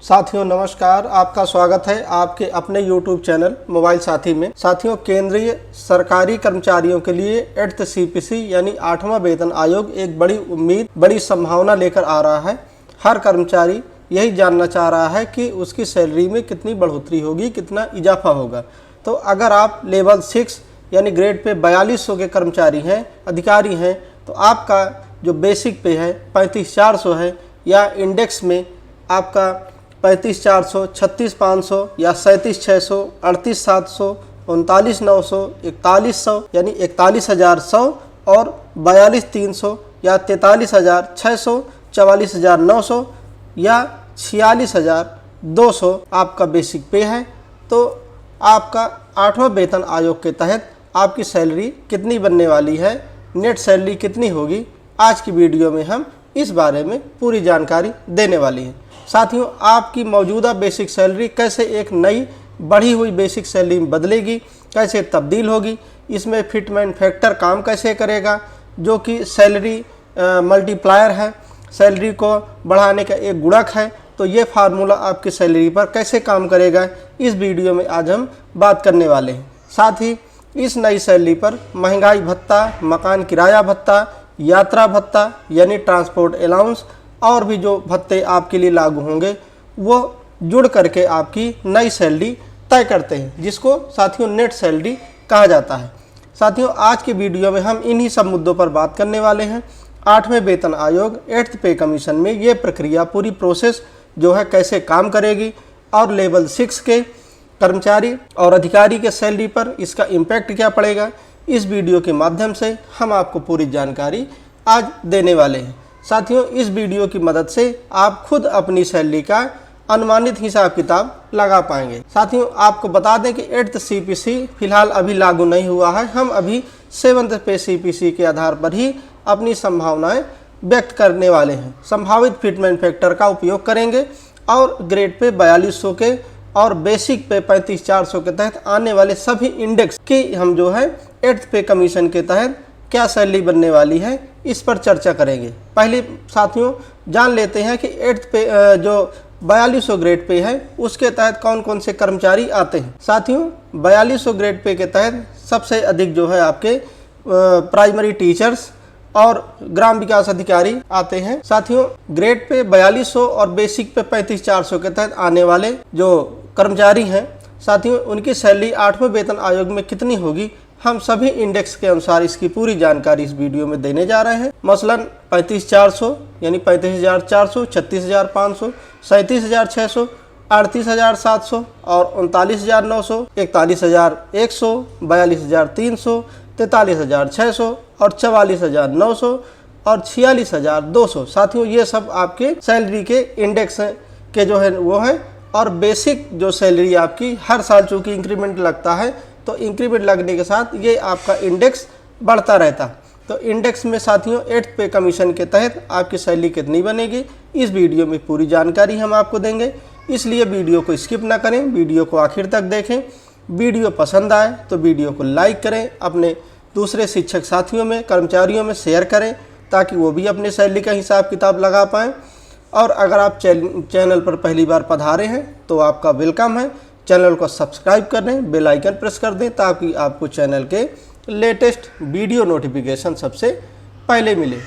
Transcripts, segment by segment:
साथियों नमस्कार, आपका स्वागत है आपके अपने YouTube चैनल मोबाइल साथी में। साथियों, केंद्रीय सरकारी कर्मचारियों के लिए 8th CPC यानी 8वां वेतन आयोग एक बड़ी उम्मीद, बड़ी संभावना लेकर आ रहा है। हर कर्मचारी यही जानना चाह रहा है कि उसकी सैलरी में कितनी बढ़ोतरी होगी, कितना इजाफा होगा। तो अगर आप लेवल 6 यानी ग्रेड पे 4200 के कर्मचारी हैं, अधिकारी हैं, तो आपका जो बेसिक पे है 35,400 है, या इंडेक्स में आपका 35,400, 36,500 या 37,600, 38,700, 39,900, 4100 यानी 41,100 और 42,300 या 43,600, 44,900 या 46,200 आपका बेसिक पे है। तो आपका 8वां वेतन आयोग के तहत आपकी सैलरी कितनी बनने वाली है, नेट सैलरी कितनी होगी, आज की वीडियो में हम इस बारे में पूरी जानकारी देने वाली हैं। साथियों, आपकी मौजूदा बेसिक सैलरी कैसे एक नई बढ़ी हुई बेसिक सैलरी में बदलेगी, कैसे तब्दील होगी, इसमें फिटमेंट फैक्टर काम कैसे करेगा, जो कि सैलरी मल्टीप्लायर है, सैलरी को बढ़ाने का एक गुणक है। तो ये फार्मूला आपकी सैलरी पर कैसे काम करेगा, इस वीडियो में आज हम बात करने वाले हैं। साथ ही इस नई सैलरी पर महंगाई भत्ता, मकान किराया भत्ता, यात्रा भत्ता यानी ट्रांसपोर्ट अलाउंस और भी जो भत्ते आपके लिए लागू होंगे वो जुड़ करके आपकी नई सैलरी तय करते हैं, जिसको साथियों नेट सैलरी कहा जाता है। साथियों, आज की वीडियो में हम इन्हीं सब मुद्दों पर बात करने वाले हैं। 8वें वेतन आयोग 8th पे कमीशन में ये प्रक्रिया, पूरी प्रोसेस जो है कैसे काम करेगी और लेवल 6 के कर्मचारी और अधिकारी के सैलरी पर इसका इम्पैक्ट क्या पड़ेगा, इस वीडियो के माध्यम से हम आपको पूरी जानकारी आज देने वाले हैं। साथियों, इस वीडियो की मदद से आप खुद अपनी सैलरी का अनुमानित हिसाब किताब लगा पाएंगे। साथियों, आपको बता दें कि 8th CPC फिलहाल अभी लागू नहीं हुआ है। हम अभी 7th पे CPC के आधार पर ही अपनी संभावनाएं व्यक्त करने वाले हैं। संभावित फिटमेंट फैक्टर का उपयोग करेंगे और ग्रेड पे 4200 के और बेसिक पे 35,400 के तहत आने वाले सभी इंडेक्स की हम जो है 8th पे कमीशन के तहत क्या सैलरी बनने वाली है, इस पर चर्चा करेंगे। पहले साथियों जान लेते हैं कि 8th पे जो 4200 ग्रेड पे है उसके तहत कौन कौन से कर्मचारी आते हैं। साथियों, 4200 ग्रेड पे के तहत सबसे अधिक जो है आपके प्राइमरी टीचर्स और ग्राम विकास अधिकारी आते हैं। साथियों, ग्रेड पे 4200 और बेसिक पे 35,400 के तहत आने वाले जो कर्मचारी हैं, साथियों उनकी सैलरी 8वें वेतन आयोग में कितनी होगी, हम सभी इंडेक्स के अनुसार इसकी पूरी जानकारी इस वीडियो में देने जा रहे हैं। मसलन 35,400 यानी 35,400, 36,500, 37,600, 38,700 और 39,900, 41,100, 42,300, 43,600 और 44,900 और 46,200। साथियों, ये सब आपके सैलरी के इंडेक्स के जो है वो है। और बेसिक जो सैलरी आपकी हर साल चूँकि इंक्रीमेंट लगता है, तो इंक्रीमेंट लगने के साथ ये आपका इंडेक्स बढ़ता रहता है। तो इंडेक्स में साथियों 8th पे कमीशन के तहत आपकी सैलरी कितनी बनेगी, इस वीडियो में पूरी जानकारी हम आपको देंगे। इसलिए वीडियो को स्किप ना करें, वीडियो को आखिर तक देखें। वीडियो पसंद आए तो वीडियो को लाइक करें, अपने दूसरे शिक्षक साथियों में, कर्मचारियों में शेयर करें, ताकि वो भी अपने सैलरी का हिसाब किताब लगा पाएँ। और अगर आप चैनल पर पहली बार पधारे हैं तो आपका वेलकम है। चैनल को सब्सक्राइब कर दें, बेल आइकन प्रेस कर दें, ताकि आपको चैनल के लेटेस्ट वीडियो नोटिफिकेशन सबसे पहले मिले।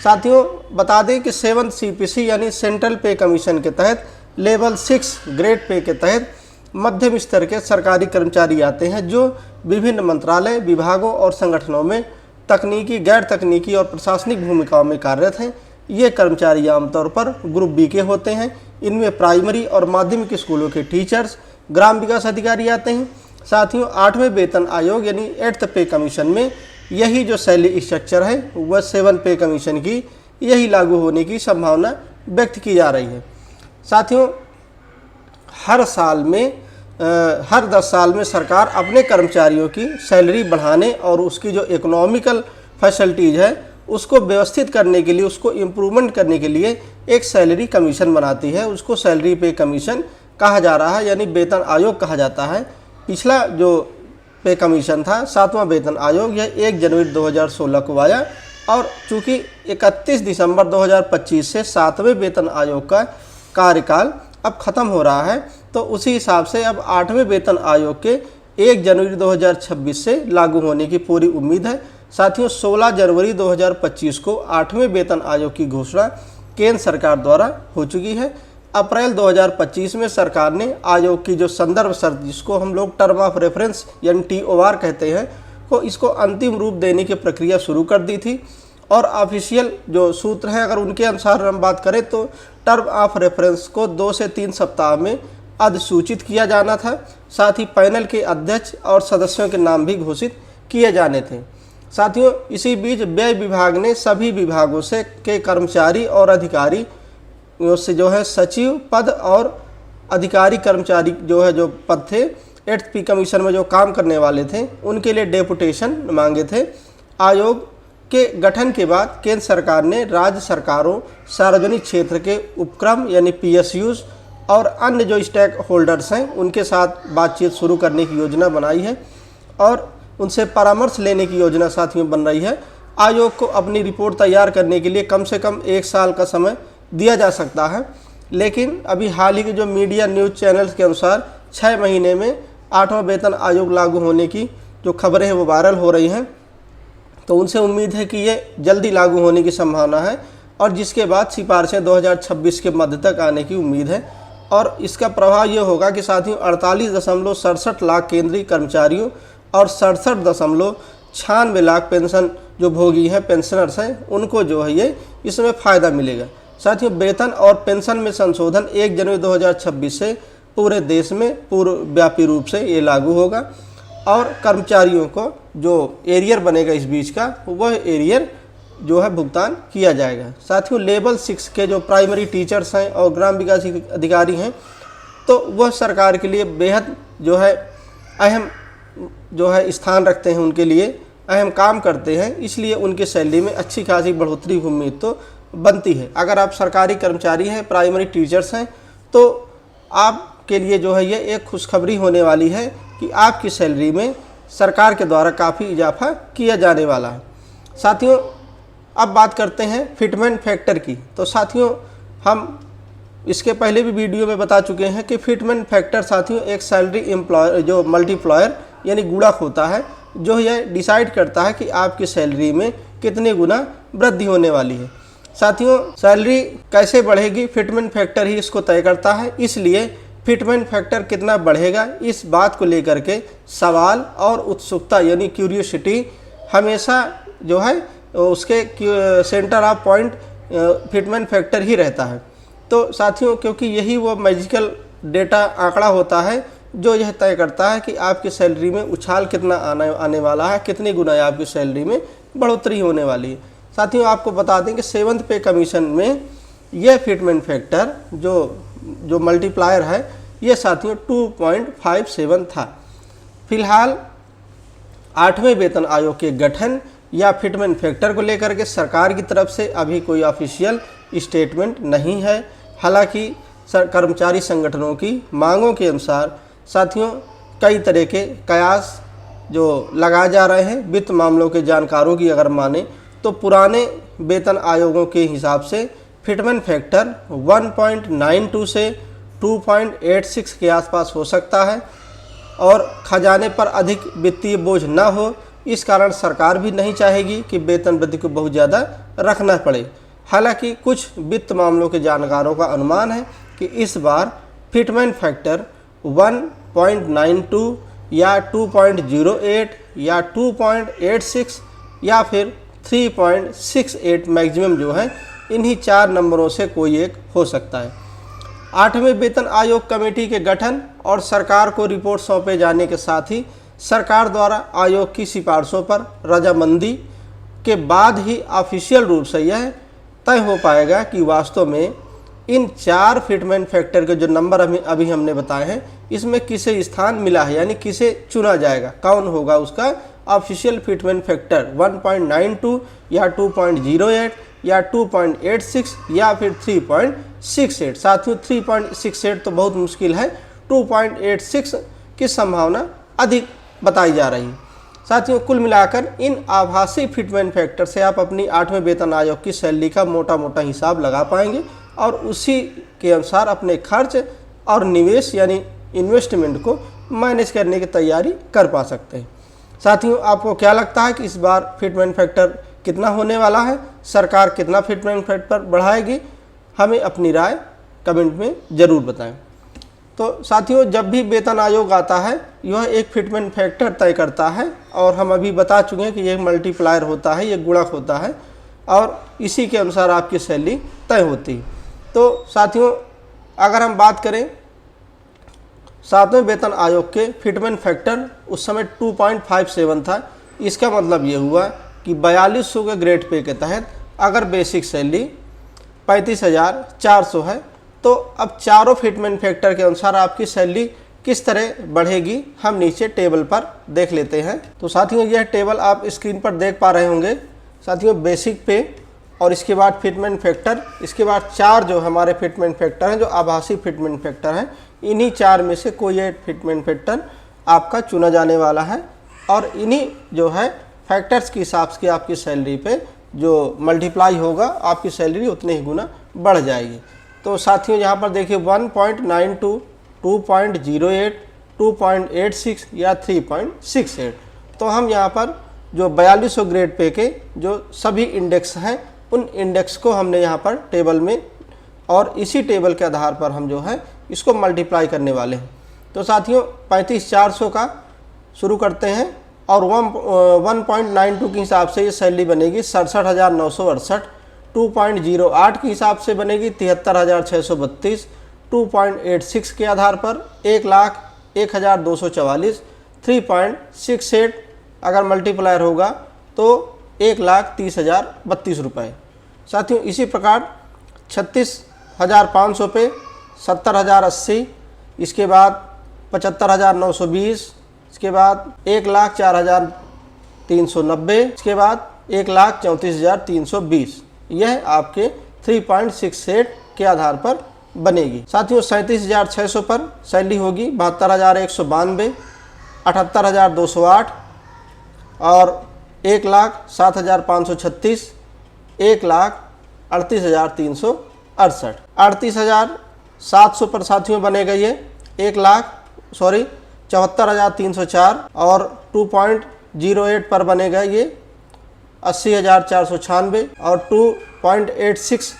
साथियों, बता दें कि 7th CPC यानी सेंट्रल पे कमीशन के तहत लेवल 6 ग्रेड पे के तहत मध्यम स्तर के सरकारी कर्मचारी आते हैं, जो विभिन्न मंत्रालय, विभागों और संगठनों में तकनीकी, गैर तकनीकी और प्रशासनिक भूमिकाओं में कार्यरत हैं। ये कर्मचारी आमतौर पर ग्रुप बी के होते हैं। इनमें प्राइमरी और माध्यमिक स्कूलों के टीचर्स, ग्राम विकास अधिकारी आते हैं। साथियों, 8वें वेतन आयोग यानी 8th पे कमीशन में यही जो सैलरी स्ट्रक्चर है वह 7th पे कमीशन की यही लागू होने की संभावना व्यक्त की जा रही है। साथियों, हर 10 साल में सरकार अपने कर्मचारियों की सैलरी बढ़ाने और उसकी जो इकोनॉमिकल फैसिलिटीज़ है उसको व्यवस्थित करने के लिए, उसको इम्प्रूवमेंट करने के लिए एक सैलरी कमीशन बनाती है। उसको सैलरी पे कमीशन कहा जा रहा है, यानी वेतन आयोग कहा जाता है। पिछला जो पे कमीशन था 7वां वेतन आयोग, यह 1 जनवरी 2016 को आया और चूँकि 31 दिसंबर 2025 से 7वें वेतन आयोग का कार्यकाल अब ख़त्म हो रहा है, तो उसी हिसाब से अब 8वें वेतन आयोग के 1 जनवरी 2026 से लागू होने की पूरी उम्मीद है। साथियों 16 जनवरी 2025 को 8वें वेतन आयोग की घोषणा केंद्र सरकार द्वारा हो चुकी है। अप्रैल 2025 में सरकार ने आयोग की जो संदर्भ शर्त, जिसको हम लोग टर्म ऑफ रेफरेंस यानी TOR कहते हैं, को इसको अंतिम रूप देने की प्रक्रिया शुरू कर दी थी। और ऑफिशियल जो सूत्र हैं, अगर उनके अनुसार हम बात करें तो टर्म ऑफ रेफरेंस को 2 से 3 सप्ताह में अधिसूचित किया जाना था। साथ ही पैनल के अध्यक्ष और सदस्यों के नाम भी घोषित किए जाने थे। साथियों इसी बीच व्यय विभाग ने सभी विभागों से के कर्मचारी और अधिकारी से जो है सचिव पद और अधिकारी कर्मचारी जो पद थे 8th पे कमीशन में जो काम करने वाले थे, उनके लिए डेपुटेशन मांगे थे। आयोग के गठन के बाद केंद्र सरकार ने राज्य सरकारों, सार्वजनिक क्षेत्र के उपक्रम यानी PSUs और अन्य जो स्टेक होल्डर्स हैं उनके साथ बातचीत शुरू करने की योजना बनाई है और उनसे परामर्श लेने की योजना साथियों बन रही है। आयोग को अपनी रिपोर्ट तैयार करने के लिए कम से कम 1 साल का समय दिया जा सकता है, लेकिन अभी हाल ही के जो मीडिया न्यूज़ चैनल्स के अनुसार 6 महीने में 8वां वेतन आयोग लागू होने की जो खबरें हैं वो वायरल हो रही हैं, तो उनसे उम्मीद है कि ये जल्दी लागू होने की संभावना है और जिसके बाद सिफारिशें 2026 के मध्य तक आने की उम्मीद है। और इसका प्रभाव ये होगा कि साथियों 48.67 लाख केंद्रीय कर्मचारियों और 67.96 लाख पेंशन जो भोगी हैं, पेंशनर्स हैं, उनको जो है ये इसमें फ़ायदा मिलेगा। साथियों वेतन और पेंशन में संशोधन 1 जनवरी 2026 से पूरे देश में पूर्वव्यापी रूप से ये लागू होगा और कर्मचारियों को जो एरियर बनेगा इस बीच का, वह एरियर जो है भुगतान किया जाएगा। साथियों लेवल 6 के जो प्राइमरी टीचर्स हैं और ग्राम विकास अधिकारी हैं, तो वह सरकार के लिए बेहद जो है अहम जो है स्थान रखते हैं, उनके लिए अहम काम करते हैं, इसलिए उनकी सैलरी में अच्छी खासी बढ़ोतरी की उम्मीद तो बनती है। अगर आप सरकारी कर्मचारी हैं, प्राइमरी टीचर्स हैं, तो आपके लिए जो है ये एक खुशखबरी होने वाली है कि आपकी सैलरी में सरकार के द्वारा काफ़ी इजाफा किया जाने वाला है। साथियों अब बात करते हैं फिटमेंट फैक्टर की। तो साथियों हम इसके पहले भी वीडियो में बता चुके हैं कि फिटमेंट फैक्टर साथियों एक सैलरी एम्प्लॉयर जो मल्टीप्लायर यानी गुणक होता है, जो यह डिसाइड करता है कि आपकी सैलरी में कितने गुना वृद्धि होने वाली है। साथियों सैलरी कैसे बढ़ेगी, फिटमेंट फैक्टर ही इसको तय करता है, इसलिए फिटमेंट फैक्टर कितना बढ़ेगा इस बात को लेकर के सवाल और उत्सुकता यानी क्यूरियोसिटी हमेशा जो है उसके center of point fitment factor ही रहता है। तो साथियों क्योंकि यही वो मैजिकल डेटा आंकड़ा होता है जो यह तय करता है कि आपकी सैलरी में उछाल कितना आने वाला है, कितनी गुना आपकी सैलरी में बढ़ोतरी होने वाली है। साथियों आपको बता दें कि 7th पे कमीशन में यह फिटमेंट फैक्टर जो मल्टीप्लायर है ये साथियों 2.57 था। फिलहाल 8वें वेतन आयोग के गठन या फिटमेंट फैक्टर को लेकर के सरकार की तरफ से अभी कोई ऑफिशियल स्टेटमेंट नहीं है। हालांकि कर्मचारी संगठनों की मांगों के अनुसार साथियों कई तरह के कयास जो लगाए जा रहे हैं। वित्त मामलों के जानकारों की अगर माने तो पुराने वेतन आयोगों के हिसाब से फिटमेंट फैक्टर 1.92 से 2.86 के आसपास हो सकता है और खजाने पर अधिक वित्तीय बोझ न हो, इस कारण सरकार भी नहीं चाहेगी कि वेतन वृद्धि को बहुत ज़्यादा रखना पड़े। हालांकि कुछ वित्त मामलों के जानकारों का अनुमान है कि इस बार फिटमेंट फैक्टर 1.92 या 2.08 या 2.86 या फिर 3.68 मैक्सिमम जो है इन्हीं 4 नंबरों से कोई एक हो सकता है। 8वें वेतन आयोग कमेटी के गठन और सरकार को रिपोर्ट सौंपे जाने के साथ ही सरकार द्वारा आयोग की सिफारिशों पर रजामंदी के बाद ही ऑफिशियल रूप से यह तय हो पाएगा कि वास्तव में इन 4 फिटमेंट फैक्टर के जो नंबर अभी हमने बताए हैं इसमें किसे स्थान मिला है, यानी किसे चुना जाएगा, कौन होगा उसका ऑफिशियल फिटमेंट फैक्टर 1.92 या 2.08 या 2.86 या फिर 3.68। साथियों 3.68 तो बहुत मुश्किल है, 2.86 की संभावना अधिक बताई जा रही है। साथियों कुल मिलाकर इन आभासी फिटमेंट फैक्टर से आप अपनी 8वें वेतन आयोग की सैलरी का मोटा मोटा हिसाब लगा पाएंगे और उसी के अनुसार अपने खर्च और निवेश यानी इन्वेस्टमेंट को मैनेज करने की तैयारी कर पा सकते हैं। साथियों, आपको क्या लगता है कि इस बार फिटमेंट फैक्टर कितना होने वाला है? सरकार कितना फिटमेंट फैक्टर बढ़ाएगी? हमें अपनी राय कमेंट में ज़रूर बताएं। तो साथियों, जब भी वेतन आयोग आता है यह एक फिटमेंट फैक्टर तय करता है और हम अभी बता चुके हैं कि ये मल्टीप्लायर होता है, ये गुणक होता है और इसी के अनुसार आपकी सैलरी तय होती है। तो साथियों, अगर हम बात करें 7वें वेतन आयोग के फिटमेंट फैक्टर उस समय 2.57 था। इसका मतलब ये हुआ कि 4200 के ग्रेड पे के तहत अगर बेसिक सैलरी 35,400 है तो अब चारों फिटमेंट फैक्टर के अनुसार आपकी सैलरी किस तरह बढ़ेगी हम नीचे टेबल पर देख लेते हैं। तो साथियों, यह टेबल आप स्क्रीन पर देख पा रहे होंगे। साथियों, बेसिक पे और इसके बाद फिटमेंट फैक्टर, इसके बाद 4 जो हमारे फिटमेंट फैक्टर हैं जो आभासी फिटमेंट फैक्टर हैं, इन्हीं 4 में से कोई एक फिटमेंट फैक्टर आपका चुना जाने वाला है और इन्हीं जो है फैक्टर्स के हिसाब से आपकी सैलरी पे जो मल्टीप्लाई होगा आपकी सैलरी उतने ही गुना बढ़ जाएगी। तो साथियों, यहाँ पर देखिए 1.92, 2.08, 2.86 या 3.68। तो हम यहाँ पर जो 4200 ग्रेड पे के जो सभी इंडेक्स हैं उन इंडेक्स को हमने यहाँ पर टेबल में और इसी टेबल के आधार पर हम जो है इसको मल्टीप्लाई करने वाले हैं। तो साथियों, 35,400 का शुरू करते हैं और 1.92 के हिसाब से ये सैलरी बनेगी 67,968। 2.08 के हिसाब से बनेगी 73,632। 2.86 के आधार पर 1,01,244। 3.68 अगर मल्टीप्लायर होगा तो 1,30,032 रुपये। साथियों, इसी प्रकार 36,500 पे 70,080, इसके बाद 75,920, इसके बाद 1,04,390, इसके बाद 1,34,320। यह आपके 3.68 के आधार पर बनेगी। साथियों, 37,600 पर सैलरी होगी 72,192, 78,208 और 1,07,536, 1,38,368। 38,700 पर साथियों बनेगा ये 74,304 और 2.08 पर बनेगा ये 80,496 और 2.86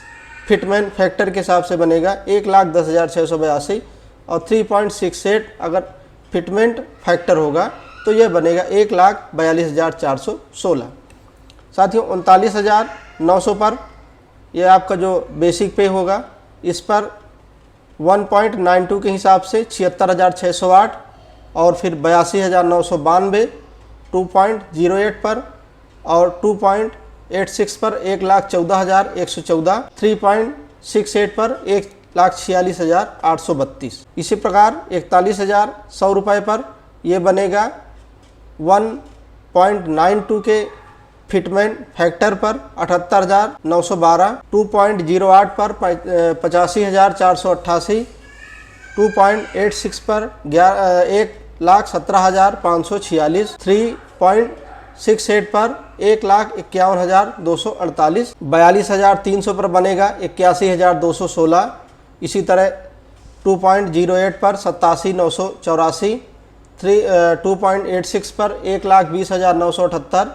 फिटमेंट फैक्टर के हिसाब से बनेगा 1,10,682 और 3.68 अगर फिटमेंट फैक्टर होगा तो यह बनेगा 1,42,416। साथियों, 39,900 पर यह आपका जो बेसिक पे होगा इस पर 1.92 के हिसाब से 76,608 और फिर 82,992। 2.08 पर और 2.86 पर 1,14,114। 3.68 पर 1,46,832। इसी प्रकार 41,100 रुपये पर यह बनेगा 1.92 के फिटमेंट फैक्टर पर 78,912। 2.08 पर 85,488। 2.86 पर 1,17,546। 3.68 पर 1,51,248। 42,300 पर बनेगा 81,216। इसी तरह 2.08 पर 87,984। 2.86 पर 1,20,978।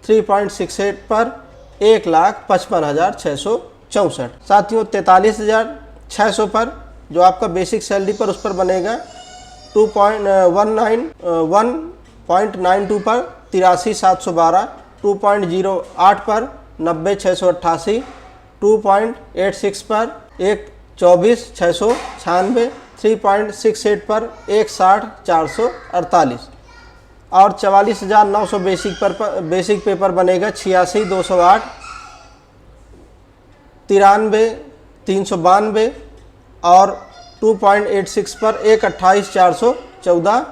3.68 पर 1,55,664। साथियों, 43,600 पर जो आपका बेसिक सैलरी पर उस पर बनेगा 1.92 पर 83,712। 2.08 पर 90,688। 2.86 पर 1,24,696। 3.68 पर 1,60,448 और 44,900 बेसिक पेपर बनेगा 86,208। 93,392 और 2.86 पर 1,28,414।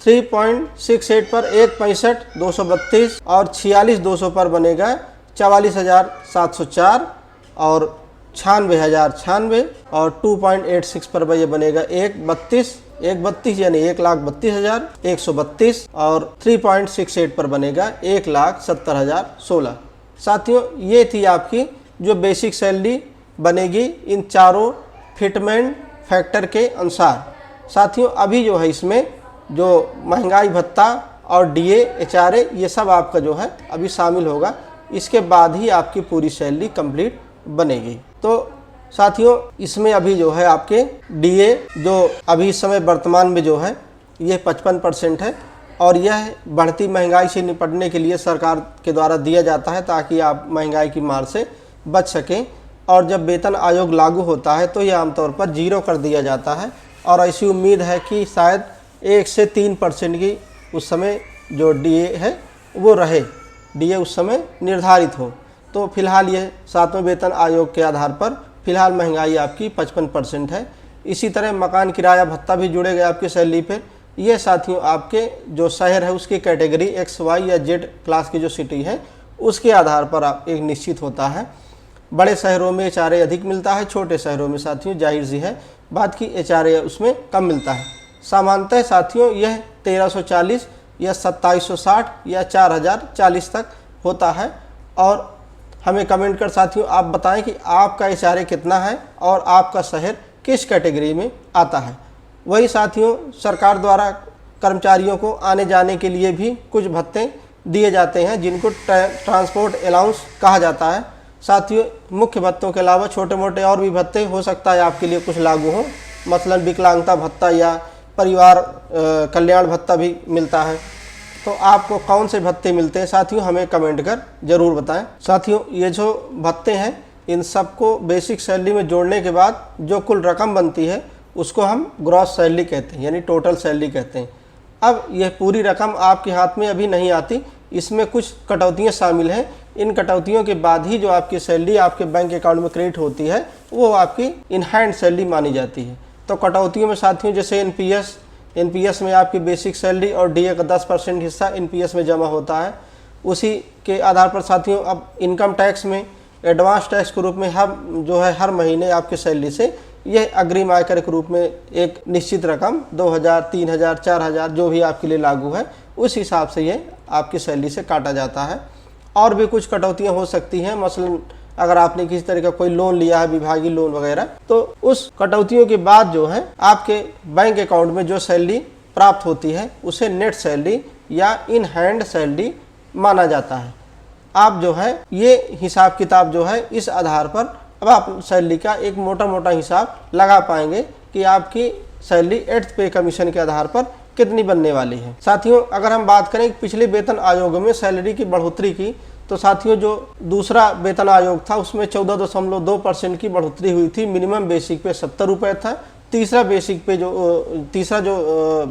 3.68 पर 1,65,232 और 46,200 पर बनेगा 44,704 और 96,096 और 2.86 पर ये बनेगा 1,32 यानी 1,32,132 और 3.68 पर बनेगा 1,70,016। साथियों, ये थी आपकी जो बेसिक सैलरी बनेगी इन चारों फिटमेंट फैक्टर के अनुसार। साथियों अभी जो है इसमें जो महंगाई भत्ता और डीए, एचआरए ये सब आपका जो है अभी शामिल होगा, इसके बाद ही आपकी पूरी सैलरी कंप्लीट बनेगी। तो साथियों इसमें अभी जो है आपके डीए जो अभी इस समय वर्तमान में जो है ये 55% है और यह बढ़ती महंगाई से निपटने के लिए सरकार के द्वारा दिया जाता है ताकि आप महंगाई की मार से बच सकें। और जब वेतन आयोग लागू होता है तो यह आमतौर पर 0 कर दिया जाता है और ऐसी उम्मीद है कि शायद 1 से 3% की उस समय जो डीए है वो रहे, डीए उस समय निर्धारित हो। तो फिलहाल ये 7वें वेतन आयोग के आधार पर फिलहाल महंगाई आपकी 55% है। इसी तरह मकान किराया भत्ता भी जुड़ेगा आपकी सैलरी पर। ये साथियों आपके जो शहर है उसकी कैटेगरी X, Y या Z क्लास की जो सिटी है उसके आधार पर आप एक निश्चित होता है। बड़े शहरों में एचआरए अधिक मिलता है, छोटे शहरों में साथियों जाहिर सी है बात की एचआरए उसमें कम मिलता है। सामान्यतः साथियों यह 1340 या 2760 या 4040 तक होता है। और हमें कमेंट कर साथियों आप बताएं कि आपका एचआरए कितना है और आपका शहर किस कैटेगरी में आता है। वही साथियों सरकार द्वारा कर्मचारियों को आने जाने के लिए भी कुछ भत्ते दिए जाते हैं जिनको ट्रांसपोर्ट अलाउंस कहा जाता है। साथियों मुख्य भत्तों के अलावा छोटे मोटे और भी भत्ते हो सकता है आपके लिए कुछ लागू हो, मसलन विकलांगता भत्ता या परिवार कल्याण भत्ता भी मिलता है। तो आपको कौन से भत्ते मिलते हैं साथियों हमें कमेंट कर ज़रूर बताएं। साथियों ये जो भत्ते हैं इन सबको बेसिक सैलरी में जोड़ने के बाद जो कुल रकम बनती है उसको हम ग्रॉस सैलरी कहते हैं, यानी टोटल सैलरी कहते हैं। अब यह पूरी रकम आपके हाथ में अभी नहीं आती, इसमें कुछ कटौतियाँ शामिल हैं। इन कटौतियों के बाद ही जो आपकी सैलरी आपके बैंक अकाउंट में क्रेडिट होती है वो आपकी इन हैंड सैलरी मानी जाती है। तो कटौतियों में साथियों जैसे एनपीएस में आपकी बेसिक सैलरी और डीए का 10% हिस्सा एनपीएस में जमा होता है। उसी के आधार पर साथियों अब इनकम टैक्स में एडवांस टैक्स के रूप में हर महीने आपकी सैलरी से यह अग्रिम आयकर के रूप में एक निश्चित रकम 2000, 3000, 4000 जो भी आपके लिए लागू है उस हिसाब से ये आपकी सैलरी से काटा जाता है। और भी कुछ कटौतियाँ हो सकती हैं, मसलन अगर आपने किसी तरह का कोई लोन लिया है, विभागीय लोन वगैरह, तो उस कटौतियों के बाद जो है आपके बैंक अकाउंट में जो सैलरी प्राप्त होती है उसे नेट सैलरी या इन हैंड सैलरी माना जाता है। आप जो है ये हिसाब किताब जो है इस आधार पर अब आप सैलरी का एक मोटा हिसाब लगा पाएंगे कि आपकी सैलरी 8th पे कमीशन के आधार पर कितनी बनने वाली है। साथियों अगर हम बात करें पिछले वेतन आयोगों में सैलरी की बढ़ोतरी की, तो साथियों जो दूसरा वेतन आयोग था उसमें 14.2% की बढ़ोतरी हुई थी। मिनिमम बेसिक पे 70 रुपये था। तीसरा जो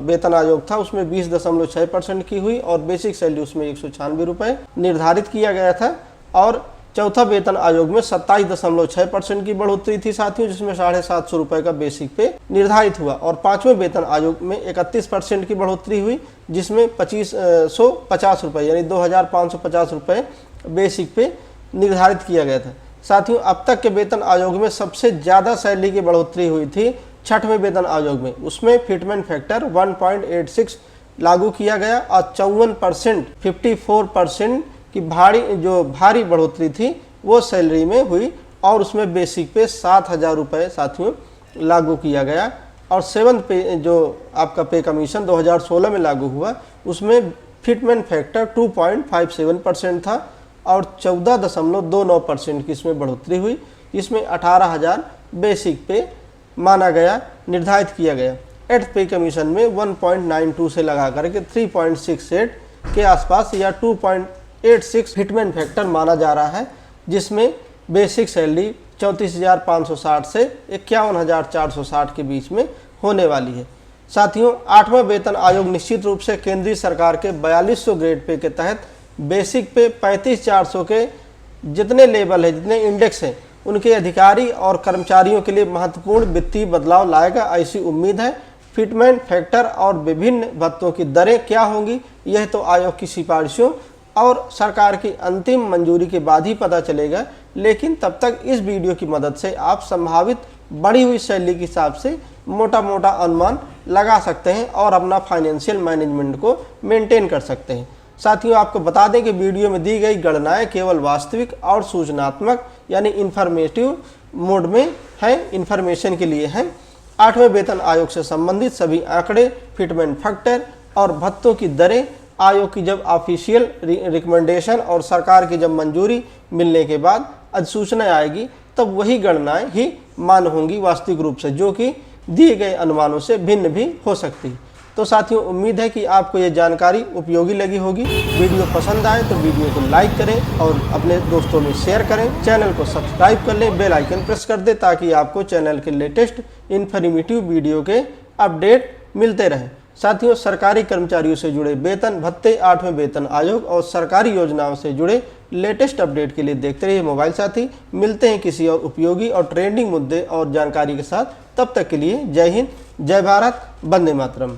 वेतन आयोग था उसमें 20.6% की हुई और बेसिक सैलरी उसमें 196 रुपये निर्धारित किया गया था। और चौथा वेतन आयोग में 27.6% की बढ़ोतरी थी साथियों, जिसमें 750 रुपये का बेसिक पे निर्धारित हुआ। और 5वें वेतन आयोग में 31% की बढ़ोतरी हुई जिसमें 2550 रुपये यानी 2550 रुपये बेसिक पे निर्धारित किया गया था। साथियों अब तक के वेतन आयोग में सबसे ज़्यादा सैलरी की बढ़ोतरी हुई थी 6वें वेतन आयोग में। उसमें फिटमेंट फैक्टर 1.86 लागू किया गया और 54% की भारी बढ़ोतरी थी वो सैलरी में हुई और उसमें बेसिक पे 7000 रुपये साथियों लागू किया गया। और 7th पे जो आपका पे कमीशन 2016 में लागू हुआ उसमें फिटमेंट फैक्टर 2.57% था और 14.29% की इसमें बढ़ोतरी हुई, इसमें 18000 बेसिक पे माना गया, निर्धारित किया गया। 8th पे कमीशन में 1.92 से लगा करके 3.68 के आसपास या 2.86 फिटमेंट फैक्टर माना जा रहा है, जिसमें बेसिक सैलरी 34,560 से 51,460 के बीच में होने वाली है। साथियों 8वां वेतन आयोग निश्चित रूप से केंद्रीय सरकार के 4200 ग्रेड पे के तहत बेसिक पे 35,400 के जितने लेवल है, जितने इंडेक्स हैं, उनके अधिकारी और कर्मचारियों के लिए महत्वपूर्ण वित्तीय बदलाव लाएगा, ऐसी उम्मीद है। फिटमेंट फैक्टर और विभिन्न भत्तों की दरें क्या होंगी यह तो आयोग की सिफारिशों और सरकार की अंतिम मंजूरी के बाद ही पता चलेगा, लेकिन तब तक इस वीडियो की मदद से आप संभावित बढ़ी हुई सैलरी के हिसाब से मोटा अनुमान लगा सकते हैं और अपना फाइनेंशियल मैनेजमेंट को मेंटेन कर सकते हैं। साथियों आपको बता दें कि वीडियो में दी गई गणनाएं केवल वास्तविक और सूचनात्मक यानी इन्फॉर्मेटिव मोड में हैं, इन्फॉर्मेशन के लिए हैं 8वें वेतन आयोग से संबंधित सभी आंकड़े, फिटमेंट फैक्टर और भत्तों की दरें आयोग की जब ऑफिशियल रिकमेंडेशन और सरकार की जब मंजूरी मिलने के बाद अधिसूचना आएगी, तब वही गणनाएं ही मान्य होंगी वास्तविक रूप से, जो कि दिए गए अनुमानों से भिन्न भी हो सकती। तो साथियों, उम्मीद है कि आपको ये जानकारी उपयोगी लगी होगी। वीडियो पसंद आए तो वीडियो को लाइक करें और अपने दोस्तों में शेयर करें। चैनल को सब्सक्राइब कर लें, बेल आइकन प्रेस कर दें ताकि आपको चैनल के लेटेस्ट इन्फॉर्मेटिव वीडियो के अपडेट मिलते रहें। साथियों, सरकारी कर्मचारियों से जुड़े वेतन भत्ते, 8वें वेतन आयोग और सरकारी योजनाओं से जुड़े लेटेस्ट अपडेट के लिए देखते रहिए मोबाइल साथी। मिलते हैं किसी और उपयोगी और ट्रेंडिंग मुद्दे और जानकारी के साथ। तब तक के लिए जय हिंद, जय भारत, वंदे मातरम।